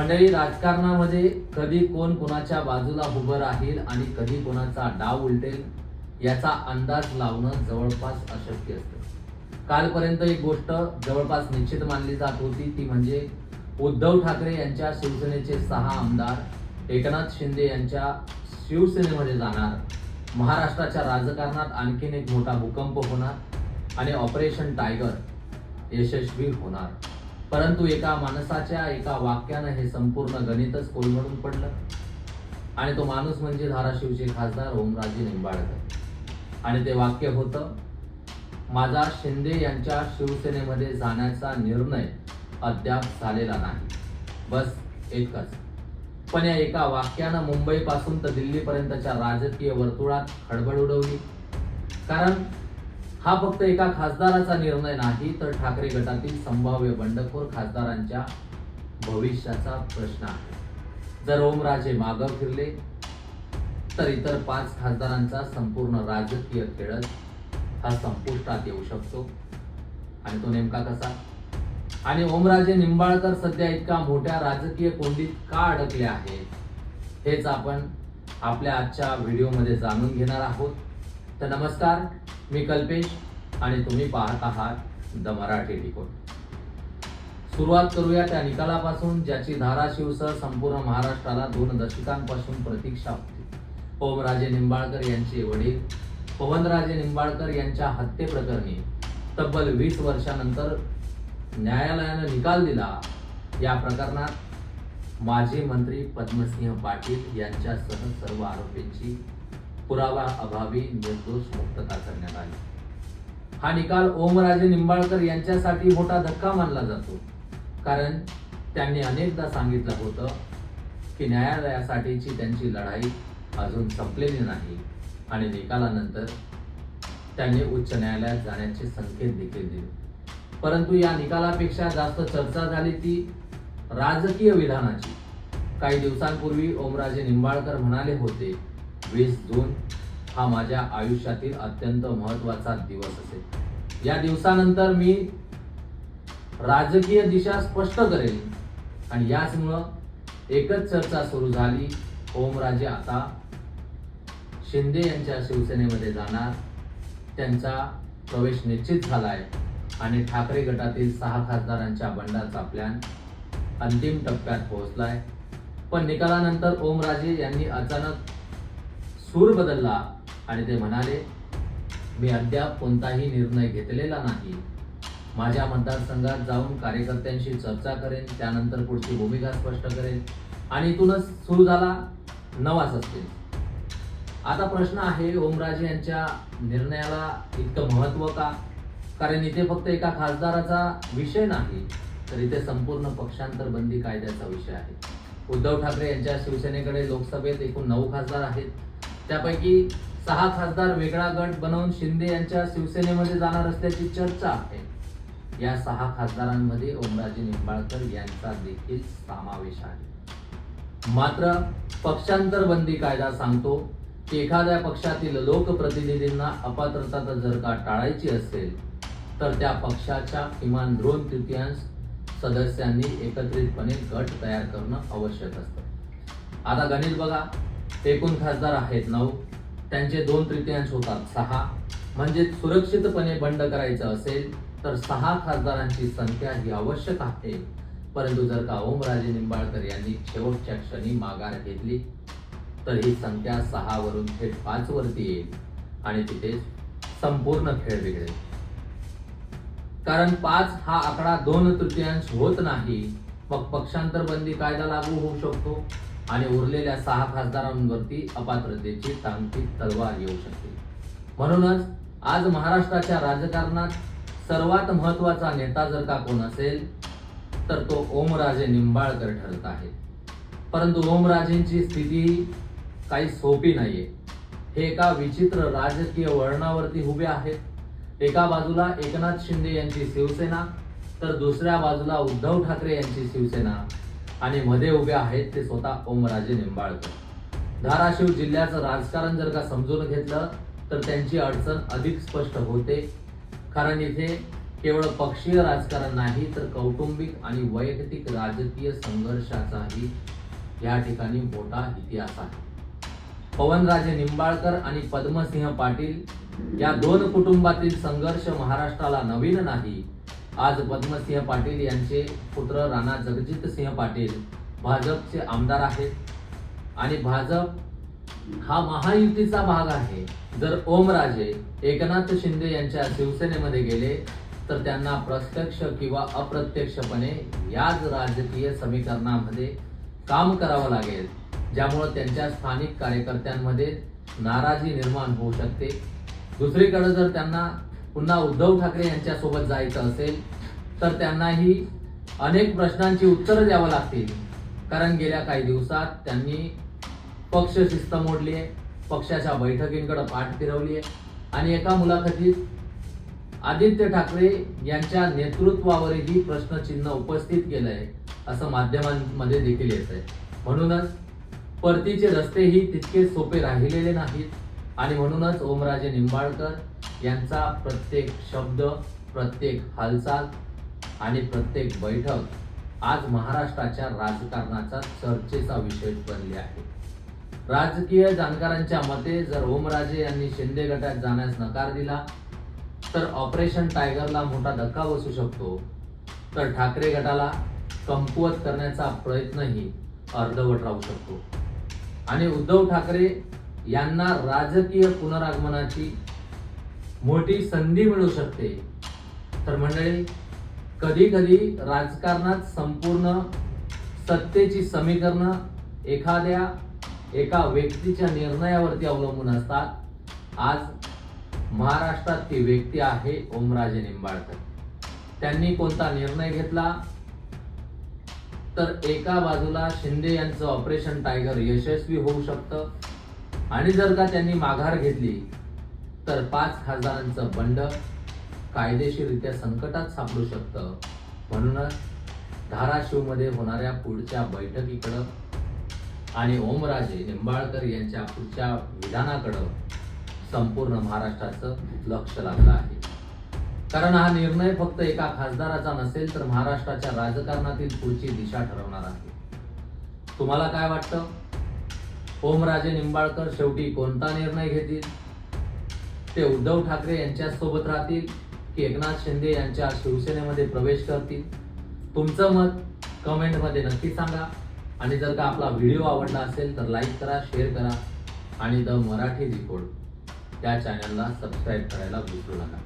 मंडळी, राजकारणामध्ये कधी कोण कोणाच्या बाजूला उभं राहील आणि कधी कोणाचा डाव उलटेल याचा अंदाज लावणं जवळपास अशक्य असतं। कालपर्यंत एक गोष्ट जवळपास निश्चित मानली जात होती, ती म्हणजे उद्धव ठाकरे यांच्या शिवसेनेचे 6 आमदार एकनाथ शिंदे यांच्या शिवसेनेमध्ये जाणार, महाराष्ट्राच्या राजकारणात आणखीन एक मोठा भूकंप होणार आणि ऑपरेशन टायगर यशस्वी होणार। परंतु एका माणसाच्या एका वाक्यानं हे संपूर्ण गणितच कोलमडून पडलं आणि तो माणूस म्हणजे धाराशिवचे खासदार ओमराजे निंबाळकर। आणि ते वाक्य होतं, माझा शिंदे यांच्या शिवसेनेमध्ये जाण्याचा निर्णय अद्याप झालेला नाही। बस इतकंच। पण या एका वाक्यानं मुंबईपासून तर दिल्लीपर्यंतच्या राजकीय वर्तुळात खळबळ उडवली। कारण हा फक्त एका खासदाराचा निर्णय नाही, तर ठाकरे गटातील संभाव्य बंडखोर खासदारांच्या भविष्याचा प्रश्न आहे। जर ओमराजे मागं फिरले तर इतर 5 खासदारांचा संपूर्ण राजकीय खेळच हा संपुष्टात येऊ शकतो। आणि तो नेमका कसा? आणि ओमराजे निंबाळकर सध्या इतका मोठ्या राजकीय कोंडीत का अडकले आहेत, हेच आपण आपल्या आजच्या व्हिडिओमध्ये जाणून घेणार आहोत। तर नमस्कार, मी कल्पेश आणि तुम्ही पाहत आहात द मराठी डिकोड। सुरुवात करूया त्या निकालापासून ज्याची धाराशिवसह संपूर्ण महाराष्ट्राला 2 दशकांपासून प्रतीक्षा होती। ओमराजे निंबाळकर यांचे वडील पवनराजे निंबाळकर यांच्या हत्येप्रकरणी तब्बल 20 वर्षानंतर न्यायालयानं निकाल दिला। या प्रकरणात माजी मंत्री पद्मसिंह पाटील यांच्यासह सर्व आरोपींची पुरावा अभावी निर्दोष मुक्तता करण्यात आली। हा निकाल ओमराजे निंबाळकर यांच्यासाठी मोठा धक्का मानला जातो, कारण त्यांनी अनेकदा सांगितलं होतं की न्यायालयासाठीची त्यांची लढाई अजून संपलेली नाही आणि निकालानंतर त्यांनी उच्च न्यायालयात जाण्याचे संकेत देखील दिले। परंतु या निकालापेक्षा जास्त चर्चा झाली ती राजकीय विधानाची। काही दिवसांपूर्वी ओमराजे निंबाळकर म्हणाले होते, 20 जून हा माझ्या आयुष्यातील अत्यंत महत्त्वाचा दिवस असेल। या दिवसानंतर मी राजकीय दिशा स्पष्ट करेल। आणि याचमुळं एकच चर्चा सुरू झाली, ओमराजे आता शिंदे यांच्या शिवसेनेमध्ये जाणार, त्यांचा प्रवेश निश्चित झालाय आणि ठाकरे गटातील 6 खासदारांच्या बंडाचा प्लॅन अंतिम टप्प्यात पोहोचलाय। पण निकालानंतर ओमराजे यांनी अचानक सूर बदलला आणि ते म्हणाले, मी अद्याप कोणताही निर्णय घेतलेला नाही। माझ्या मतदारसंघात जाऊन कार्यकर्त्यांशी चर्चा करेन, त्यानंतर पुढची भूमिका स्पष्ट करेन आणि इथूनच सुरू झाला नवा सस्पेन्स। आता प्रश्न आहे, ओमराजे यांच्या निर्णयाला इतकं महत्त्व का? कारण इथे फक्त एका खासदाराचा विषय नाही, तर इथे संपूर्ण पक्षांतर बंदी कायद्याचा विषय आहे। उद्धव ठाकरे यांच्या शिवसेनेकडे लोकसभेत एकूण 9 खासदार आहेत, त्यापैकी 6 खासदार वेगळा गट बनवून शिंदे यांच्या शिवसेनेमध्ये जाणार असल्याची चर्चा आहे। या 6 खासदारांमध्ये ओमराजे निंबाळकर यांचा देखील समावेश आहे। मात्र पक्षांतर बंदी कायदा सांगतो की एखाद्या पक्षातील लोकप्रतिनिधींना अपात्रता जर का टाळायची असेल तर त्या पक्षाच्या किमान 2/3 सदस्यांनी एकत्रितपणे गट तयार करणं आवश्यक असतं। आता गणित बघा, एकूण खासदार आहेत 9, त्यांचे 2/3 होतात 6, म्हणजे सुरक्षितपणे बंड करायचं असेल तर 6 खासदारांची संख्या ही आवश्यक आहे। परंतु जर का ओमराजे निंबाळकर यांनी शेवटच्या क्षणी माघार घेतली तर ही संख्या 6 वरून थेट 5 वरती येईल आणि तिथे संपूर्ण खेळ बिघडेल। कारण 5 हा आकडा 2/3 होत नाही, मग पक्षांतर बंदी कायदा लागू होऊ शकतो आणि उरलेल्या 6 खासदारांवरती अपात्रतेची टांगती तलवार येऊ शकते। म्हणूनच आज महाराष्ट्राच्या राजकारणात सर्वात महत्त्वाचा नेता जर का कोण असेल तर तो ओमराजे निंबाळकर ठरत आहे। परंतु ओमराजेंची स्थिती काही सोपी नाहीये। हे एका विचित्र राजकीय वळणावरती उभे आहेत। एका बाजूला एकनाथ शिंदे यांची शिवसेना, तर दुसऱ्या बाजूला उद्धव ठाकरे यांची शिवसेना आणि मध्ये उभे आहेत ते स्वतः ओमराजे निंबाळकर। धाराशिव जिल्ह्याचं राजकारण जर का समजून घेतलं तर त्यांची अडचण अधिक स्पष्ट होते, कारण इथे केवळ पक्षीय राजकारण नाही तर कौटुंबिक आणि वैयक्तिक राजकीय संघर्षाचाही या ठिकाणी मोठा इतिहास आहे. पवनराजे निंबाळकर आणि पद्मसिंह पाटील या दोन कुटुंबातील संघर्ष महाराष्ट्राला नवीन नाही. आज पद्मसिंह पाटील यांचे पुत्र राणा जगजितसिंह पाटील भाजपचे आमदार आहेत आणि भाजप हा महायुतीचा भाग आहे. जर ओमराजे एकनाथ शिंदे यांच्या शिवसेनेमध्ये गेले तर त्यांना प्रत्यक्ष किंवा अप्रत्यक्षपणे याच राजकीय समीकरणामध्ये काम करावं लागेल, ज्यामुळे त्यांच्या स्थानिक कार्यकर्त्यांमध्ये नाराजी निर्माण होऊ शकते. दुसरीकडे जर त्यांना पुन्हा उद्धव ठाकरे यांच्या सोबत जायचं असेल तर त्यांनाही अनेक प्रश्नांची उत्तरं द्यावं लागतील, कारण गेल्या काही दिवसात त्यांनी पक्ष शिस्त मोडली आहे, पक्षाच्या बैठकींकडे पाठ फिरवली आहे आणि एका मुलाखतीत आदित्य ठाकरे यांच्या नेतृत्वावरही प्रश्नचिन्ह उपस्थित केलंय असं माध्यमांमध्ये देखील येत आहे. म्हणूनच परतीचे रस्तेही तितके सोपे राहिलेले नाहीत आणि म्हणूनच ओमराजे निंबाळकर यांचा प्रत्येक शब्द, प्रत्येक हालचाल आणि प्रत्येक बैठक आज महाराष्ट्राच्या राजकारणाचा चर्चेचा विषय बनले आहे. राजकीय जाणकारांच्या मते जर ओमराजे यांनी शिंदे गटात जाण्यास नकार दिला तर ऑपरेशन टायगरला मोठा धक्का बसू शकतो, तर ठाकरे गटाला कमकुवत करण्याचा प्रयत्नही अर्धवट राहू शकतो आणि उद्धव ठाकरे यांना राजकीय पुनरागमनाची मोठी संधी मिळू शकते. तर मंडळी, कधी कधी राजकारणात संपूर्ण सत्तेची समीकरणं एका व्यक्तीच्या निर्णयावरती अवलंबून असतात. आज महाराष्ट्रात ती व्यक्ती आहे ओमराजे निंबाळकर. त्यांनी कोणता निर्णय घेतला तर एका बाजूला शिंदे यांचं ऑपरेशन टायगर यशस्वी होऊ शकतं आणि जर का त्यांनी माघार घेतली तर 5 खासदारांचं बंड कायदेशीररित्या संकटात सापडू शकतं. म्हणूनच धाराशिवमध्ये होणाऱ्या पुढच्या बैठकीकडं आणि ओमराजे निंबाळकर यांच्या पुढच्या विधानाकडं संपूर्ण महाराष्ट्राचं लक्ष लागलं आहे. कारण हा निर्णय फक्त एका खासदाराचा नसेल तर महाराष्ट्राच्या राजकारणातील पुढची दिशा ठरवणार आहे. तुम्हाला काय वाटतं? ओमराजे निंबाळकर शेवटी कोणता निर्णय घेतील? ते उद्धव ठाकरे यांच्या सोबत राहतील की एकनाथ शिंदे यांच्या शिवसेनेमध्ये प्रवेश करतील? तुमचं मत कमेंटमध्ये नक्की सांगा आणि जर का आपला व्हिडिओ आवडला असेल तर लाईक करा, शेअर करा आणि द मराठी रिपोर्ट या चॅनलला सबस्क्राईब करायला विसरू नका.